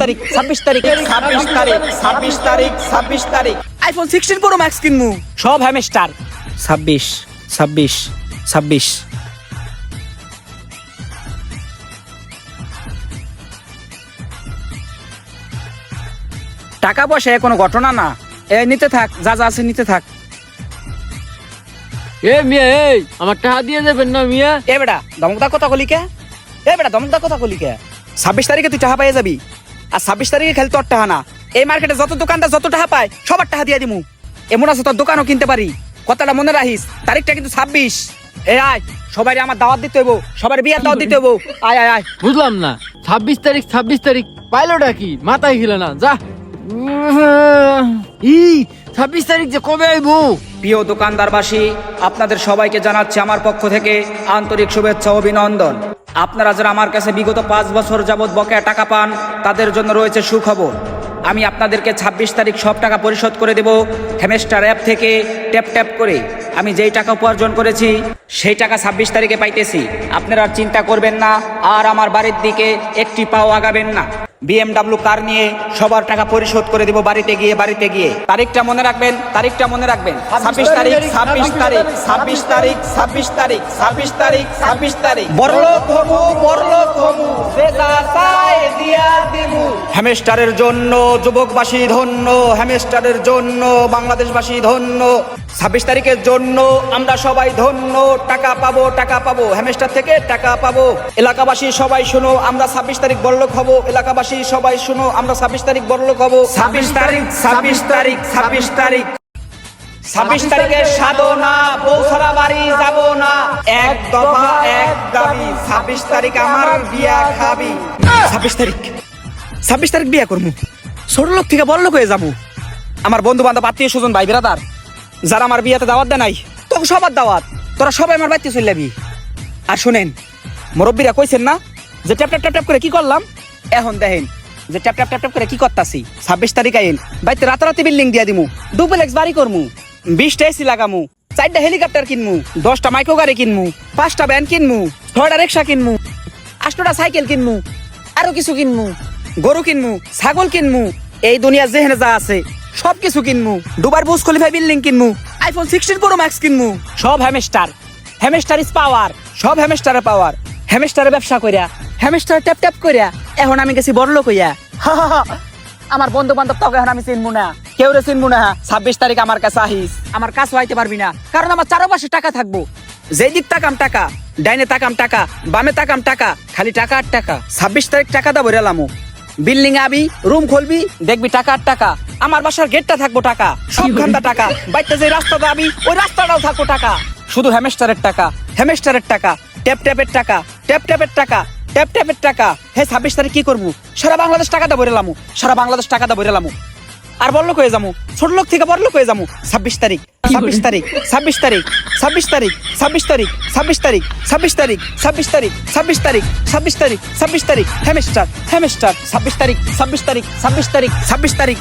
তারিখ 26 তারিখ 26 তারিখ 26 তারিখ 26 তারিখ আইফোন 16 প্রো ম্যাক্স কিনমু। সব হ্যামস্টার 26 26 26 টাকা পয়সা কোনো ঘটনা না। নিতে থাক, যা যা আছে নিতে থাক। এ মিয়া, এই আমার টাকা দিয়ে দেবেন না মিয়া? এ বেটা দমকদার কথা কলি কে? 26 তারিখে তুই টাকা পাইয়ে যাবি। আর 26 তারিখে খেলে তোর টাকা না। এই মার্কেটে যত দোকানদার যত টাকা পায় সবার টাকা দিয়ে দিমু। এমন আছে তোর দোকানও কিনতে পারি। কথাটা মনে রাখিস, তারিখটা কিন্তু 26। আয় সবাই আমার দাওয়াত দিতে হইব, সবার বিয়ার দাওয়াত দিতে হইব। আয় আয় আয়। বুঝলাম না, 26 তারিখ পাইলোটা কি মাথায় খিলে না? যা 26 তারিখ যে কবে আইবো? প্রিয় দোকানদারবাসী, আপনাদের সবাইকে জানাচ্ছি আমার পক্ষ থেকে আন্তরিক শুভেচ্ছা ও অভিনন্দন। আপনারা যারা আমার কাছে বিগত 5 বছর যাবৎ বকেয়া টাকা পান, তাদের জন্য রয়েছে সুখবর। আমি আপনাদেরকে 26 তারিখ সব টাকা পরিশোধ করে দেব হ্যামস্টার অ্যাপ থেকে ট্যাপ ট্যাপ করে। আমি যেই টাকা উপার্জন করেছি সেই টাকা 26 তারিখে পাইতেছি। আপনারা আর চিন্তা করবেন না, আর আমার বাড়ির দিকে একটি পাও আগাবেন না। BMW কার নিয়ে সবার টাকা পরিশোধ করে দেব বাড়িতে গিয়ে। তারিখটা মনে রাখবেন, 26 তারিখ। বড়লোক হবু, যে যা চায় দিয়া দেবু। হ্যামস্টারের জন্য যুবকবাসী ধন্য, হ্যামস্টারের জন্য বাংলাদেশবাসী ধন্য। 26 তারিখের জন্য আমরা সবাই ধন্য। টাকা পাবো হ্যামস্টার থেকে টাকা পাবো। এলাকাবাসী সবাই শুনো, আমরা 26 তারিখ বড়লোক হব। এলাকাবাসী সবাই শুনো, আমরা 26 তারিখ বড়লোক হব। 26 তারিখে সাধনা, বউ ছাড়া বাড়ি যাব না। এক দফা এক দাবি, 26 তারিখ আমার বিয়া খাবি। 26 তারিখ বিয়া করবো। ছোট লোক থেকে বড় লোক হয়ে যাবো। আমার বন্ধু বান্ধব আত্মীয় স্বজন ভাই ব্রাদার যারা আমার বিয়াতে দাওয়াত দেয় নাই, তোকে সবার দাওয়াত। তোরা সবাই আমার বাড়িতে চলে যাবি। আর শোনেন, মুরব্বীরা কইছেন না যে ট্যাপ ট্যাপ ট্যাপ ট্যাপ করে কি করলাম, এখন দেখেন যে ট্যাপ ট্যাপ ট্যাপ ট্যাপ করে কি করতাছি। 26 তারিখ আইন বাড়িতে রাতারাতি বিল্ডিং দিয়া দিমু, ডুপ্লেক্স বাড়ি করমু, 20টা এসি লাগামু, 4টা হেলিকপ্টার কিনমু, 10টা মাইক্রো গাড়ি কিনমু, 5টা ভ্যান কিনমু, 6টা রিক্সা কিনমু, 8টা সাইকেল কিনমু, আরো কিছু কিনমু, গরু কিনমু, ছাগল কিনমু। এই দুনিয়া যেখানে যা আছে সব কিছু কিনমু। দুবার বুর্জ খলিফা বিল্ডিং কিনমু, আইফোন 16 প্রো ম্যাক্স কিনমু। সব হ্যামস্টার ইজ পাওয়ার। সব হ্যামস্টারের পাওয়ার। হ্যামস্টারের ব্যবসা কইরা, হ্যামস্টার ট্যাপ ট্যাপ কইরা এখন আমি গেছি বড়লোক হইয়া। আমার বন্ধু বান্ধব তোকে এখন আমি চিনবো না, কেউ রে চিনবো না। 26 তারিখ আমার কাছে আহিস, আমার কাছে হইতে পারবি না, কারণ আমার চারপাশে টাকা থাকবো। যেই দিক তাকাম টাকা, ডাইনে তাকাম টাকা, বামে তাকাম টাকা, খালি টাকা আর টাকা। 26 তারিখ টাকা দা ভরে লামু। বিল্ডিং আবি, রুম খুলবি, দেখবি টাকা আর টাকা। আমার বাসার গেটটা থাকবো টাকা, সব খান্দা টাকা। বাইতে যে রাস্তা দাবি ওই রাস্তাটাও থাকবো টাকা। শুধু হ্যামস্টারের টাকা, ট্যাপ ট্যাপের টাকা, ট্যাপ ট্যাপের টাকা, ট্যাপ ট্যাপের টাকা। হে 26 তারিখ কি করবো? সারা বাংলাদেশ টাকা দা ভরে লামু, আর বড়লোক হয়ে যামু। ছোট লোক থেকে বড়লোক হয়ে যামু। 26 তারিখ হ্যামস্টার। 26 তারিখ।